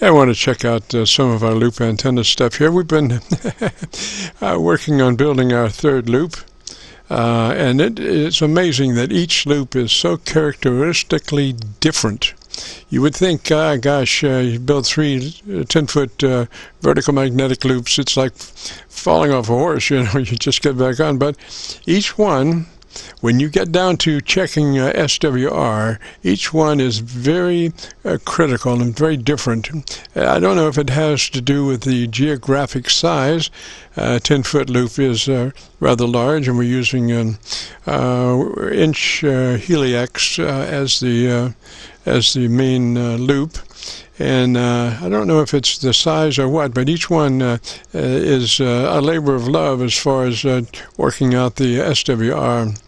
I want to check out some of our loop antenna stuff here. We've been working on building our third loop, and it's amazing that each loop is so characteristically different. You would think, gosh, you build 3 10-foot vertical magnetic loops, it's like falling off a horse, you know, you just get back on. But each one, when you get down to checking SWR, each one is very critical and very different. I don't know if it has to do with the geographic size. 10-foot loop is rather large, and we're using an inch helix as the main loop. And I don't know if it's the size or what, but each one is a labor of love as far as working out the SWR.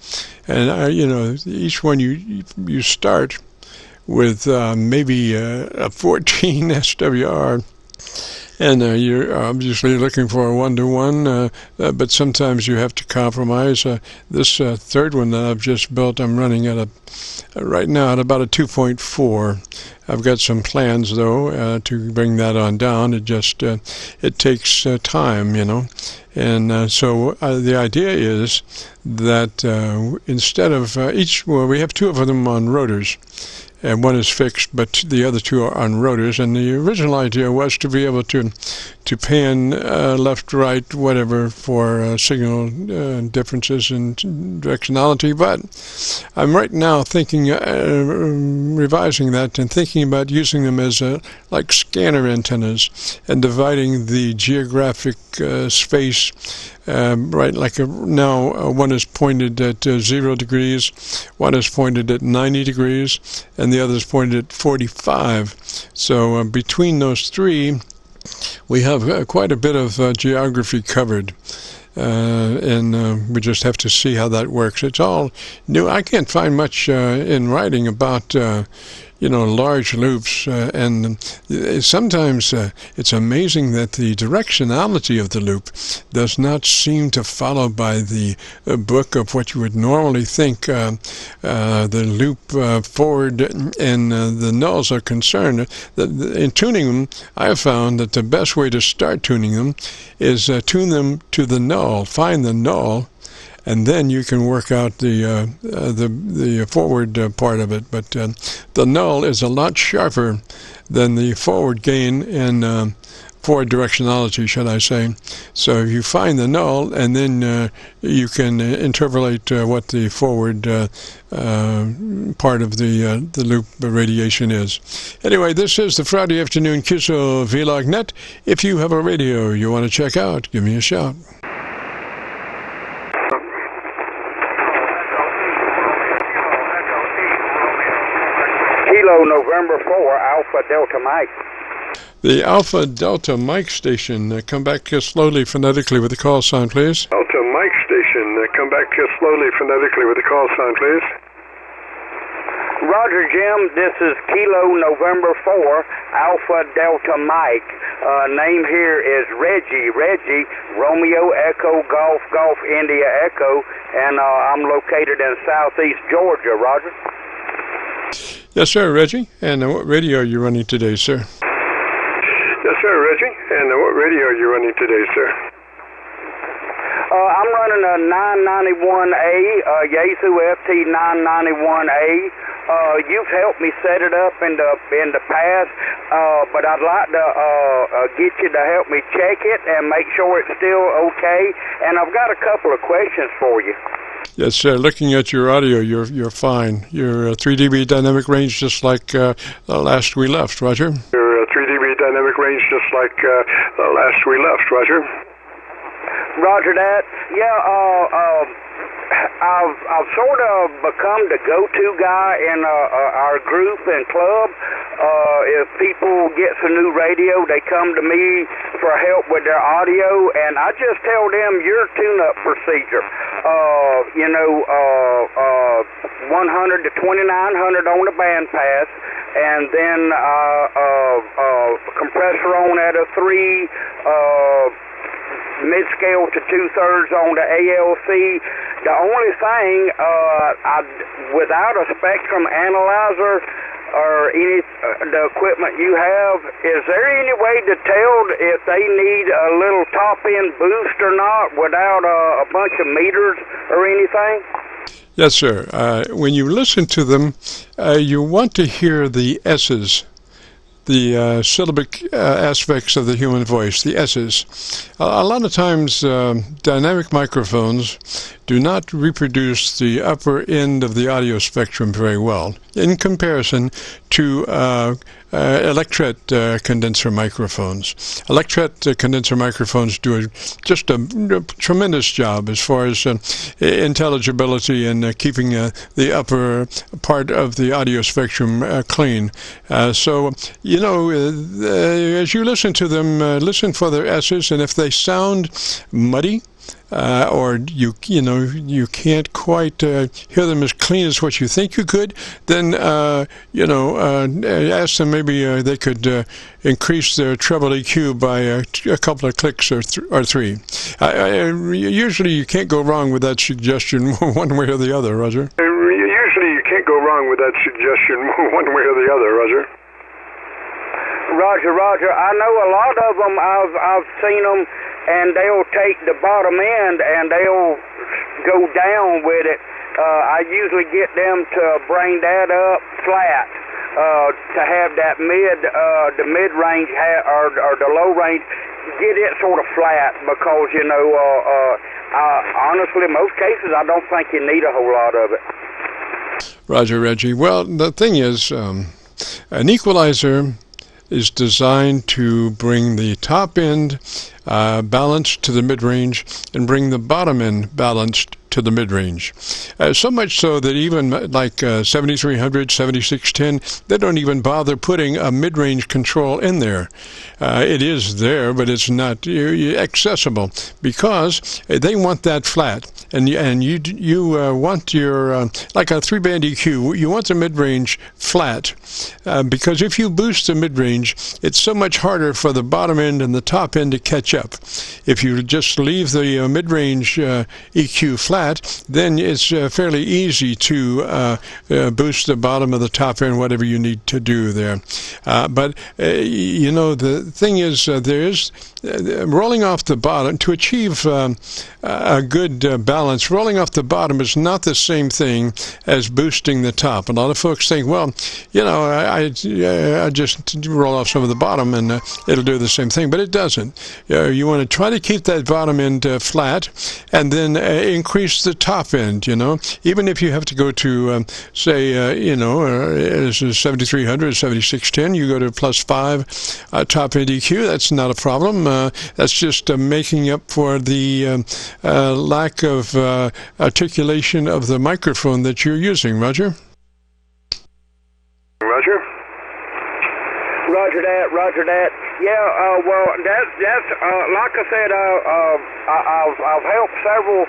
And you know, each one you start with maybe a 14 SWR. And you're obviously looking for a 1-to-1, but sometimes you have to compromise. This third one that I've just built, I'm running at right now at about a 2.4. I've got some plans though to bring that on down. It just it takes time, you know. And so the idea is that instead of we have 2 of them on rotors. And one is fixed, but the other 2 are on rotors. And the original idea was to be able to pan left, right, whatever for signal differences in directionality. But I'm right now thinking, revising that and thinking about using them as like scanner antennas and dividing the geographic space. Right, like now one is pointed at 0 degrees, one is pointed at 90 degrees, and the other is pointed at 45. So between those 3, we have quite a bit of geography covered. And we just have to see how that works. It's all new. I can't find much in writing about large loops, and sometimes it's amazing that the directionality of the loop does not seem to follow by the book of what you would normally think the loop forward and the nulls are concerned. In tuning them, I have found that the best way to start tuning them is tune them to the null, find the null, and then you can work out the forward part of it. But the null is a lot sharper than the forward gain and forward directionality, should I say. So if you find the null, and then you can interpolate what the forward part of the loop radiation is. Anyway, this is the Friday afternoon Qso-Vlog net. If you have a radio you want to check out, give me a shout. Kilo November 4, Alpha Delta Mike. The Alpha Delta Mike station, come back slowly phonetically with the call sign, please. Delta Mike station, come back slowly phonetically with the call sign, please. Roger, Jim, this is Kilo November 4, Alpha Delta Mike. Name here is Reggie, Romeo Echo Golf Golf India Echo, and I'm located in southeast Georgia, Roger. Yes, sir, Reggie. And what radio are you running today, sir? Yes, sir, Reggie. And what radio are you running today, sir? I'm running a 991A, Yaesu FT-991A. You've helped me set it up in the past, but I'd like to get you to help me check it and make sure it's still okay. And I've got a couple of questions for you. Yes, sir. Looking at your audio, you're fine. You're 3 dB dynamic range, just like last we left, Roger. Your 3 dB dynamic range, just like last we left, Roger. Roger that. Yeah. I've sort of become the go-to guy in our group and club. If people get some new radio, they come to me for help with their audio, and I just tell them your tune-up procedure. 100 to 2900 on the bandpass, and then compressor on at a 3, mid-scale to 2/3 on the ALC. The only thing, without a spectrum analyzer, or any the equipment you have, is there any way to tell if they need a little top-end boost or not without a bunch of meters or anything? Yes, sir. When you listen to them, you want to hear the S's, the syllabic aspects of the human voice, the S's. A lot of times, dynamic microphones do not reproduce the upper end of the audio spectrum very well in comparison to electret condenser microphones. Electret condenser microphones do just a tremendous job as far as intelligibility and keeping the upper part of the audio spectrum clean. So, you know, as you listen to them, listen for their S's, and if they sound muddy, or you can't quite hear them as clean as what you think you could, then ask them maybe they could increase their treble EQ by a couple of clicks or three. Usually you can't go wrong with that suggestion one way or the other, Roger. Usually you can't go wrong with that suggestion one way or the other, Roger. Roger. I know a lot of them. I've seen them, and they'll take the bottom end and they'll go down with it. I usually get them to bring that up flat, to have that the mid range or the low range, get it sort of flat, because honestly, most cases I don't think you need a whole lot of it. Roger, Reggie. Well, the thing is, an equalizer is designed to bring the top end balanced to the mid-range and bring the bottom end balanced to the mid-range. So much so that even like 7300, 7610, they don't even bother putting a mid-range control in there. It is there, but it's not accessible, because they want that flat. And you want your, like a 3-band EQ, you want the mid-range flat, because if you boost the mid-range, it's so much harder for the bottom end and the top end to catch up. If you just leave the mid-range EQ flat, then it's fairly easy to boost the bottom of the top end, whatever you need to do there. But the thing is, there's rolling off the bottom to achieve a good balance. Rolling off the bottom is not the same thing as boosting the top. A lot of folks think, well, I just roll off some of the bottom and it'll do the same thing, but it doesn't. You want to try to keep that bottom end flat, and then increase the top end. Even if you have to go to say this is 7300, 7610, you go to +5 top end EQ. That's not a problem. That's just making up for the lack of articulation of the microphone that you're using, Roger. Roger that. Yeah, well, that's like I said, I've helped several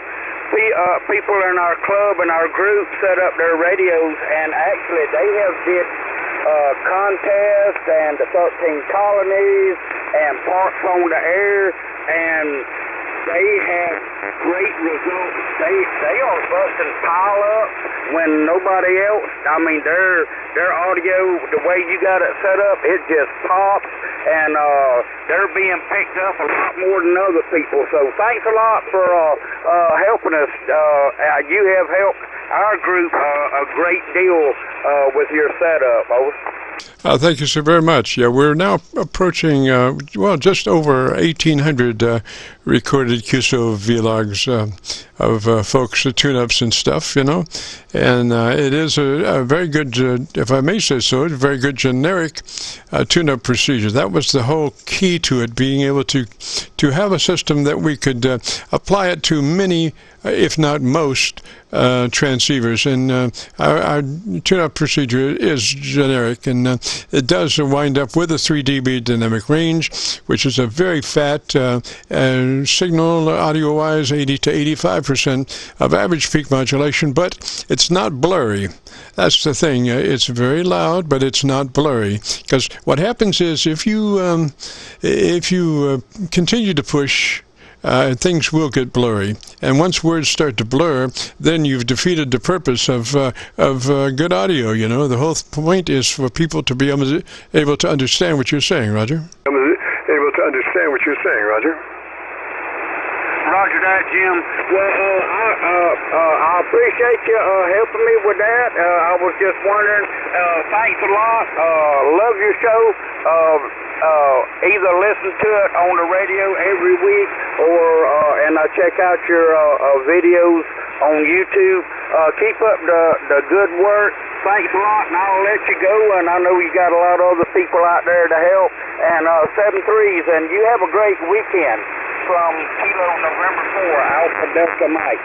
people in our club and our group set up their radios, and actually they have did contests and the 13 colonies and parks on the air, and they have great results. They are busting pile up when nobody else. I mean, their audio, the way you got it set up, it just pops, and they're being picked up a lot more than other people. So thanks a lot for helping us. You have helped our group a great deal with your setup, Thank you so very much. Yeah, we're now approaching, just over 1,800 recorded Qso-Vlogs of folks' tune-ups and stuff, and it is a very good, if I may say so, a very good generic tune-up procedure. That was the whole key to it, being able to have a system that we could apply it to many, if not most, transceivers. And our tune-up procedure is generic, and it does wind up with a 3 dB dynamic range, which is a very fat signal audio-wise, 80 to 85% of average peak modulation, but it's not blurry. That's the thing. It's very loud, but it's not blurry. Because what happens is if you continue to push things will get blurry. And once words start to blur, then you've defeated the purpose of good audio. You know, the whole point is for people to be able to understand what you're saying, Roger. Able to understand what you're saying, Roger. Roger that, Jim. Well, I appreciate you helping me with that. I was just wondering. Thanks a lot. Love your show. Either listen to it on the radio every week, and I check out your videos on YouTube. Keep up the good work. Thanks a lot, and I'll let you go. And I know you got a lot of other people out there to help. And 7-3s, and you have a great weekend. From Kilo November 4, Alpha Delta Mike.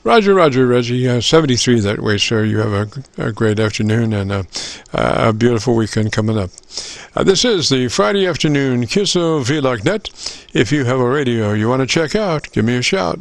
Roger, Reggie. 73 that way, sir. You have a great afternoon and a beautiful weekend coming up. This is the Friday afternoon Qso-Vlog net. If you have a radio you want to check out, give me a shout.